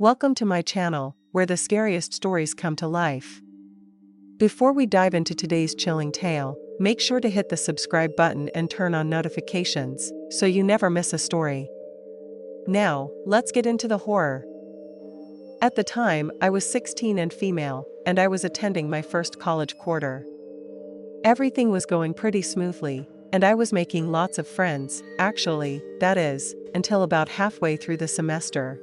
Welcome to my channel, where the scariest stories come to life. Before we dive into today's chilling tale, make sure to hit the subscribe button and turn on notifications, so you never miss a story. Now, let's get into the horror. At the time, I was 16 and female, and I was attending my first college quarter. Everything was going pretty smoothly, and I was making lots of friends, actually, that is, until about halfway through the semester.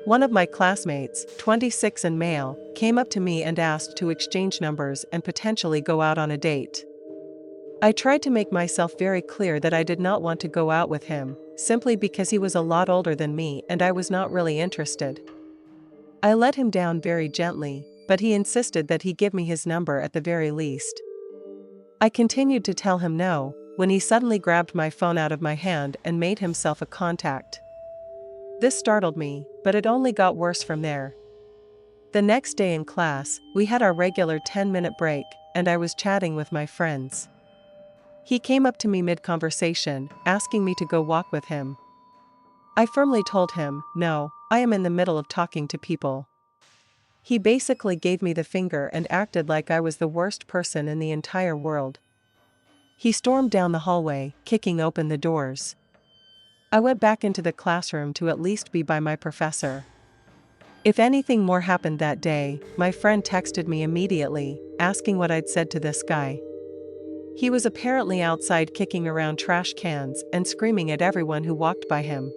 One of my classmates, 26 and male, came up to me and asked to exchange numbers and potentially go out on a date. I tried to make myself very clear that I did not want to go out with him, simply because he was a lot older than me and I was not really interested. I let him down very gently, but he insisted that he give me his number at the very least. I continued to tell him no, when he suddenly grabbed my phone out of my hand and made himself a contact. This startled me, but it only got worse from there. The next day in class, we had our regular 10-minute break, and I was chatting with my friends. He came up to me mid-conversation, asking me to go walk with him. I firmly told him, no, I am in the middle of talking to people. He basically gave me the finger and acted like I was the worst person in the entire world. He stormed down the hallway, kicking open the doors. I went back into the classroom to at least be by my professor. If anything more happened that day, my friend texted me immediately, asking what I'd said to this guy. He was apparently outside kicking around trash cans and screaming at everyone who walked by him.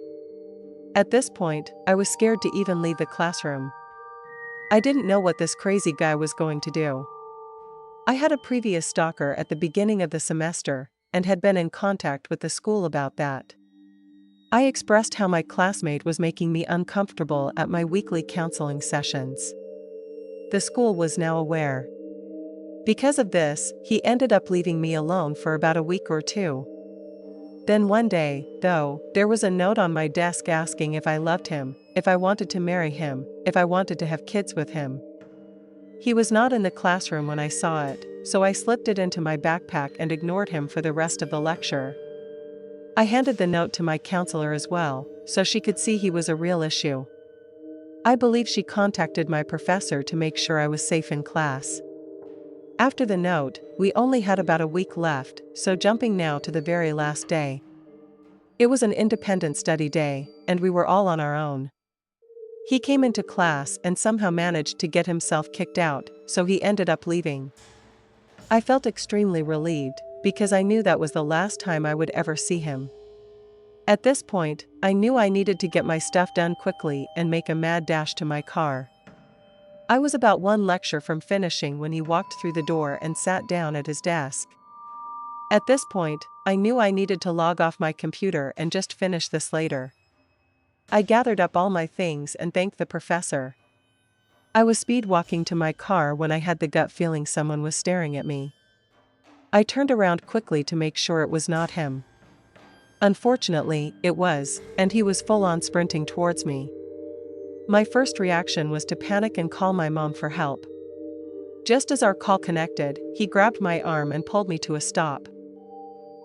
At this point, I was scared to even leave the classroom. I didn't know what this crazy guy was going to do. I had a previous stalker at the beginning of the semester, and had been in contact with the school about that. I expressed how my classmate was making me uncomfortable at my weekly counseling sessions. The school was now aware. Because of this, he ended up leaving me alone for about a week or two. Then one day, though, there was a note on my desk asking if I loved him, if I wanted to marry him, if I wanted to have kids with him. He was not in the classroom when I saw it, so I slipped it into my backpack and ignored him for the rest of the lecture. I handed the note to my counselor as well, so she could see he was a real issue. I believe she contacted my professor to make sure I was safe in class. After the note, we only had about a week left, so jumping now to the very last day. It was an independent study day, and we were all on our own. He came into class and somehow managed to get himself kicked out, so he ended up leaving. I felt extremely relieved, because I knew that was the last time I would ever see him. At this point, I knew I needed to get my stuff done quickly and make a mad dash to my car. I was about one lecture from finishing when he walked through the door and sat down at his desk. At this point, I knew I needed to log off my computer and just finish this later. I gathered up all my things and thanked the professor. I was speed walking to my car when I had the gut feeling someone was staring at me. I turned around quickly to make sure it was not him. Unfortunately, it was, and he was full-on sprinting towards me. My first reaction was to panic and call my mom for help. Just as our call connected, he grabbed my arm and pulled me to a stop.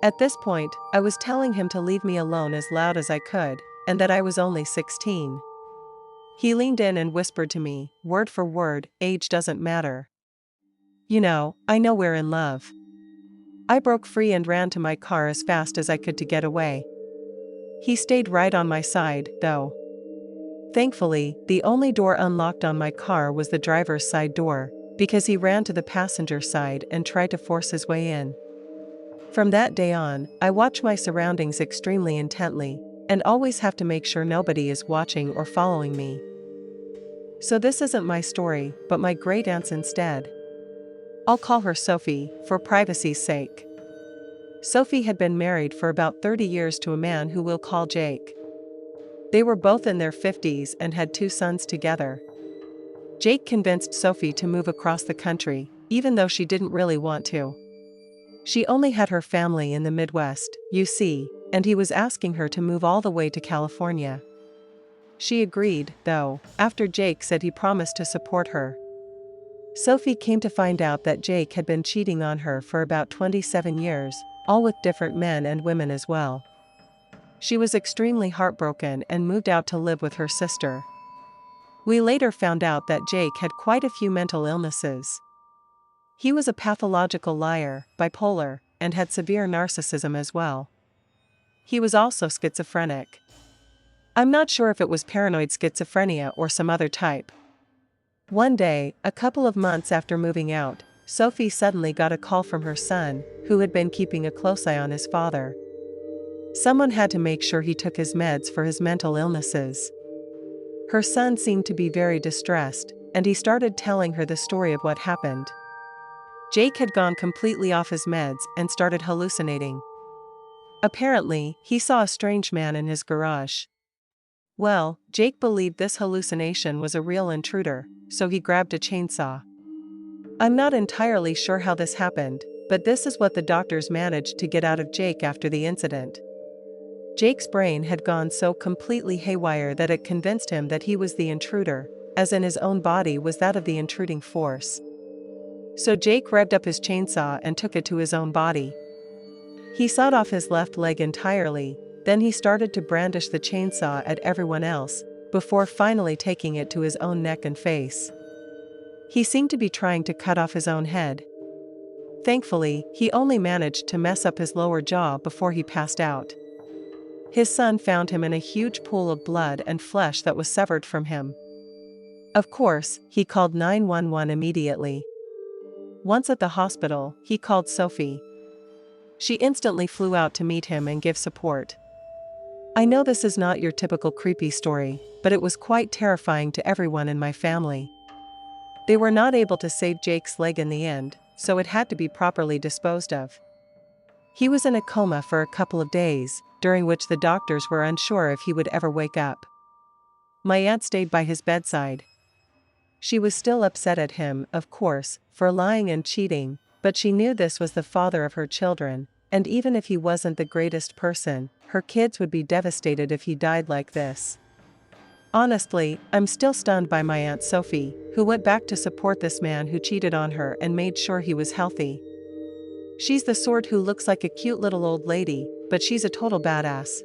At this point, I was telling him to leave me alone as loud as I could, and that I was only 16. He leaned in and whispered to me, word for word, age doesn't matter. You know, I know we're in love. I broke free and ran to my car as fast as I could to get away. He stayed right on my side, though. Thankfully, the only door unlocked on my car was the driver's side door, because he ran to the passenger side and tried to force his way in. From that day on, I watch my surroundings extremely intently, and always have to make sure nobody is watching or following me. So this isn't my story, but my great-aunt's instead. I'll call her Sophie, for privacy's sake. Sophie had been married for about 30 years to a man who we'll call Jake. They were both in their 50s and had 2 sons together. Jake convinced Sophie to move across the country, even though she didn't really want to. She only had her family in the Midwest, you see, and he was asking her to move all the way to California. She agreed, though, after Jake said he promised to support her. Sophie came to find out that Jake had been cheating on her for about 27 years, all with different men and women as well. She was extremely heartbroken and moved out to live with her sister. We later found out that Jake had quite a few mental illnesses. He was a pathological liar, bipolar, and had severe narcissism as well. He was also schizophrenic. I'm not sure if it was paranoid schizophrenia or some other type. One day, a couple of months after moving out, Sophie suddenly got a call from her son, who had been keeping a close eye on his father. Someone had to make sure he took his meds for his mental illnesses. Her son seemed to be very distressed, and he started telling her the story of what happened. Jake had gone completely off his meds and started hallucinating. Apparently, he saw a strange man in his garage. Well, Jake believed this hallucination was a real intruder, so he grabbed a chainsaw. I'm not entirely sure how this happened, but this is what the doctors managed to get out of Jake after the incident. Jake's brain had gone so completely haywire that it convinced him that he was the intruder, as in his own body was that of the intruding force. So Jake revved up his chainsaw and took it to his own body. He sawed off his left leg entirely, then he started to brandish the chainsaw at everyone else, before finally taking it to his own neck and face. He seemed to be trying to cut off his own head. Thankfully, he only managed to mess up his lower jaw before he passed out. His son found him in a huge pool of blood and flesh that was severed from him. Of course, he called 911 immediately. Once at the hospital, he called Sophie. She instantly flew out to meet him and give support. I know this is not your typical creepy story, but it was quite terrifying to everyone in my family. They were not able to save Jake's leg in the end, so it had to be properly disposed of. He was in a coma for a couple of days, during which the doctors were unsure if he would ever wake up. My aunt stayed by his bedside. She was still upset at him, of course, for lying and cheating, but she knew this was the father of her children, and even if he wasn't the greatest person, her kids would be devastated if he died like this. Honestly, I'm still stunned by my Aunt Sophie, who went back to support this man who cheated on her and made sure he was healthy. She's the sort who looks like a cute little old lady, but she's a total badass.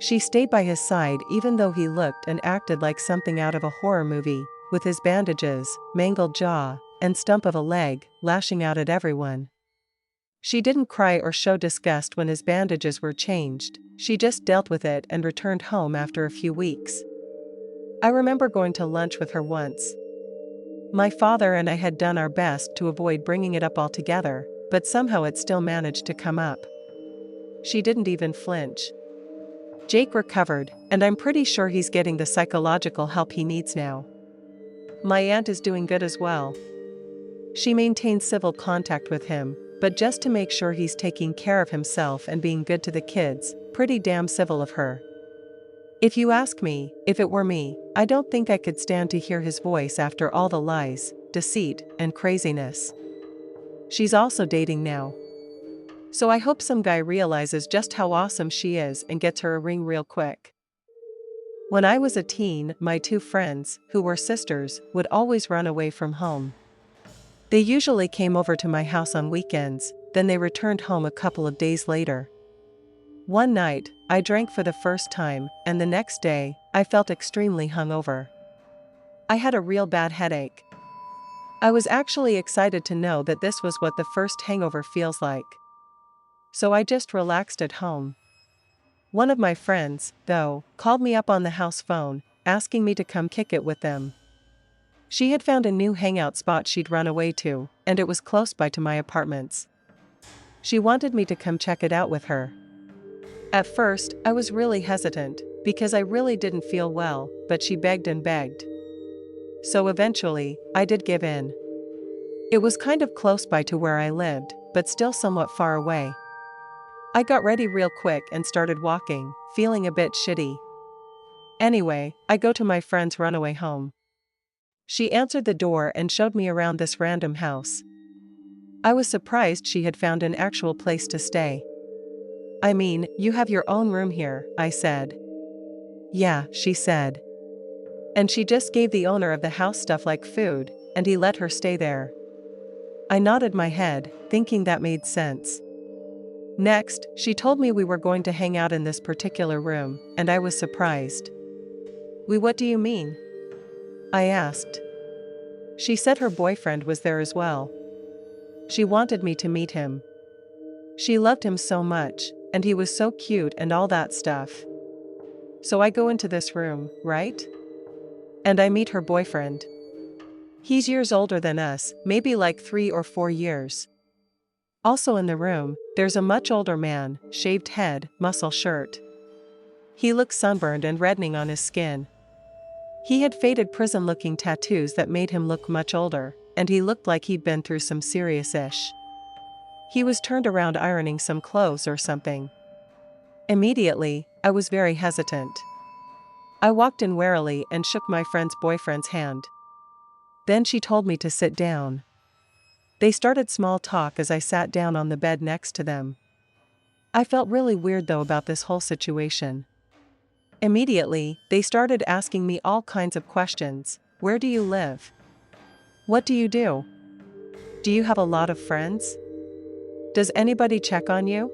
She stayed by his side even though he looked and acted like something out of a horror movie, with his bandages, mangled jaw, and stump of a leg, lashing out at everyone. She didn't cry or show disgust when his bandages were changed, she just dealt with it and returned home after a few weeks. I remember going to lunch with her once. My father and I had done our best to avoid bringing it up altogether, but somehow it still managed to come up. She didn't even flinch. Jake recovered, and I'm pretty sure he's getting the psychological help he needs now. My aunt is doing good as well. She maintains civil contact with him, but just to make sure he's taking care of himself and being good to the kids, pretty damn civil of her. If you ask me, if it were me, I don't think I could stand to hear his voice after all the lies, deceit, and craziness. She's also dating now. So I hope some guy realizes just how awesome she is and gets her a ring real quick. When I was a teen, my two friends, who were sisters, would always run away from home. They usually came over to my house on weekends, then they returned home a couple of days later. One night, I drank for the first time, and the next day, I felt extremely hungover. I had a real bad headache. I was actually excited to know that this was what the first hangover feels like. So I just relaxed at home. One of my friends, though, called me up on the house phone, asking me to come kick it with them. She had found a new hangout spot she'd run away to, and it was close by to my apartments. She wanted me to come check it out with her. At first, I was really hesitant, because I really didn't feel well, but she begged and begged. So eventually, I did give in. It was kind of close by to where I lived, but still somewhat far away. I got ready real quick and started walking, feeling a bit shitty. Anyway, I go to my friend's runaway home. She answered the door and showed me around this random house. I was surprised she had found an actual place to stay. I mean, you have your own room here, I said. Yeah, she said. And she just gave the owner of the house stuff like food, and he let her stay there. I nodded my head, thinking that made sense. Next, she told me we were going to hang out in this particular room, and I was surprised. What do you mean? I asked. She said her boyfriend was there as well. She wanted me to meet him. She loved him so much, and he was so cute and all that stuff. So I go into this room, right? And I meet her boyfriend. He's years older than us, maybe like 3 or 4 years. Also in the room, there's a much older man, shaved head, muscle shirt. He looks sunburned and reddening on his skin. He had faded prison-looking tattoos that made him look much older, and he looked like he'd been through some serious-ish. He was turned around ironing some clothes or something. Immediately, I was very hesitant. I walked in warily and shook my friend's boyfriend's hand. Then she told me to sit down. They started small talk as I sat down on the bed next to them. I felt really weird though about this whole situation. Immediately, they started asking me all kinds of questions. Where do you live? What do you do? Do you have a lot of friends? Does anybody check on you?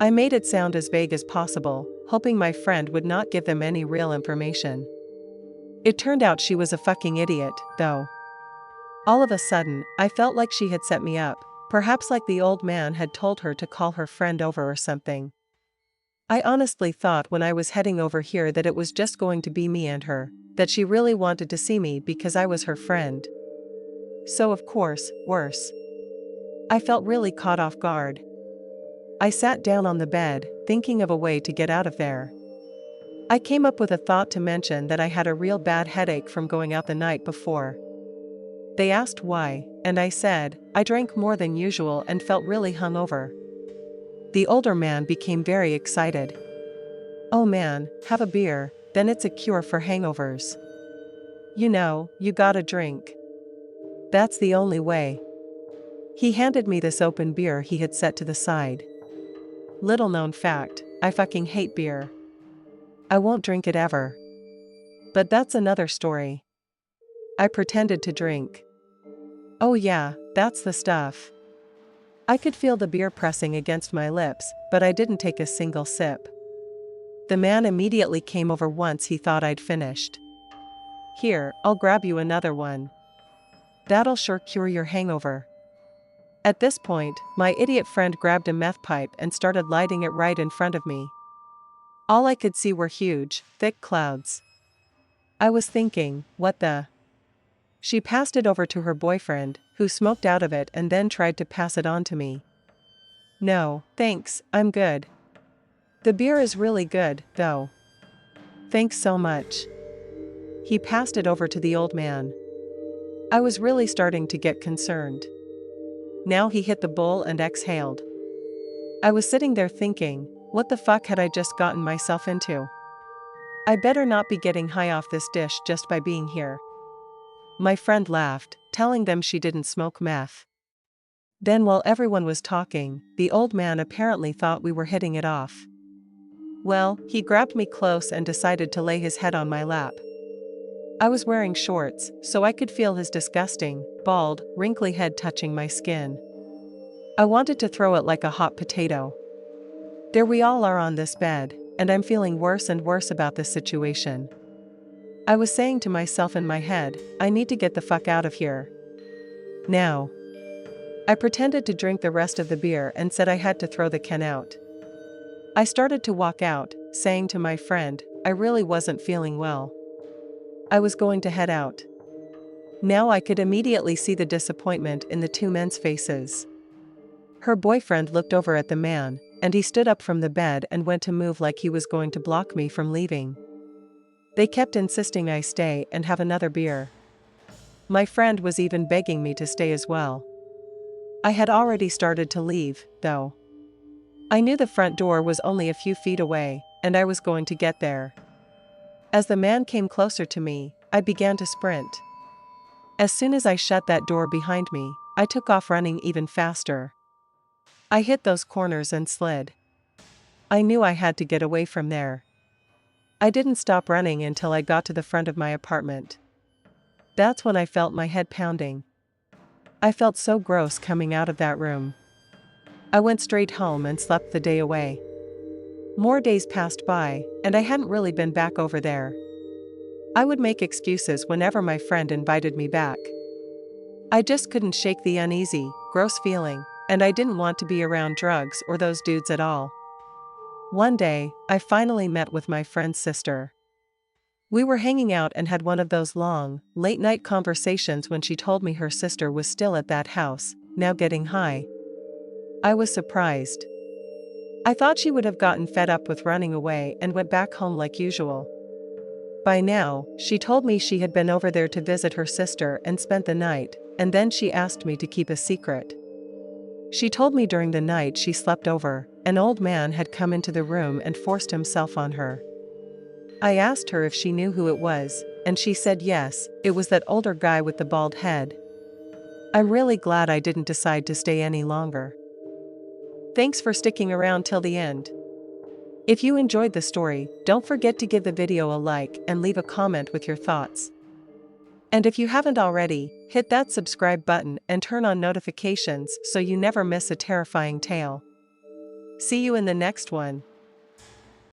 I made it sound as vague as possible, hoping my friend would not give them any real information. It turned out she was a fucking idiot, though. All of a sudden, I felt like she had set me up, perhaps like the old man had told her to call her friend over or something. I honestly thought when I was heading over here that it was just going to be me and her, that she really wanted to see me because I was her friend. So of course, worse. I felt really caught off guard. I sat down on the bed, thinking of a way to get out of there. I came up with a thought to mention that I had a real bad headache from going out the night before. They asked why, and I said, I drank more than usual and felt really hungover. The older man became very excited. Oh man, have a beer, then it's a cure for hangovers. You know, you gotta drink. That's the only way. He handed me this open beer he had set to the side. Little known fact, I fucking hate beer. I won't drink it ever. But that's another story. I pretended to drink. Oh yeah, that's the stuff. I could feel the beer pressing against my lips, but I didn't take a single sip. The man immediately came over once he thought I'd finished. Here, I'll grab you another one. That'll sure cure your hangover. At this point, my idiot friend grabbed a meth pipe and started lighting it right in front of me. All I could see were huge, thick clouds. I was thinking, what the? She passed it over to her boyfriend, who smoked out of it and then tried to pass it on to me. No, thanks, I'm good. The beer is really good, though. Thanks so much. He passed it over to the old man. I was really starting to get concerned. Now he hit the bowl and exhaled. I was sitting there thinking, what the fuck had I just gotten myself into? I better not be getting high off this dish just by being here. My friend laughed, telling them she didn't smoke meth. Then while everyone was talking, the old man apparently thought we were hitting it off. Well, he grabbed me close and decided to lay his head on my lap. I was wearing shorts, so I could feel his disgusting, bald, wrinkly head touching my skin. I wanted to throw it like a hot potato. There we all are on this bed, and I'm feeling worse and worse about this situation. I was saying to myself in my head, I need to get the fuck out of here. Now. I pretended to drink the rest of the beer and said I had to throw the can out. I started to walk out, saying to my friend, I really wasn't feeling well. I was going to head out. Now I could immediately see the disappointment in the two men's faces. Her boyfriend looked over at the man, and he stood up from the bed and went to move like he was going to block me from leaving. They kept insisting I stay and have another beer. My friend was even begging me to stay as well. I had already started to leave, though. I knew the front door was only a few feet away, and I was going to get there. As the man came closer to me, I began to sprint. As soon as I shut that door behind me, I took off running even faster. I hit those corners and slid. I knew I had to get away from there. I didn't stop running until I got to the front of my apartment. That's when I felt my head pounding. I felt so gross coming out of that room. I went straight home and slept the day away. More days passed by, and I hadn't really been back over there. I would make excuses whenever my friend invited me back. I just couldn't shake the uneasy, gross feeling, and I didn't want to be around drugs or those dudes at all. One day, I finally met with my friend's sister. We were hanging out and had one of those long, late-night conversations when she told me her sister was still at that house, now getting high. I was surprised. I thought she would have gotten fed up with running away and went back home like usual. By now, she told me she had been over there to visit her sister and spent the night, and then she asked me to keep a secret. She told me during the night she slept over, an old man had come into the room and forced himself on her. I asked her if she knew who it was, and she said yes, it was that older guy with the bald head. I'm really glad I didn't decide to stay any longer. Thanks for sticking around till the end. If you enjoyed the story, don't forget to give the video a like and leave a comment with your thoughts. And if you haven't already, hit that subscribe button and turn on notifications so you never miss a terrifying tale. See you in the next one.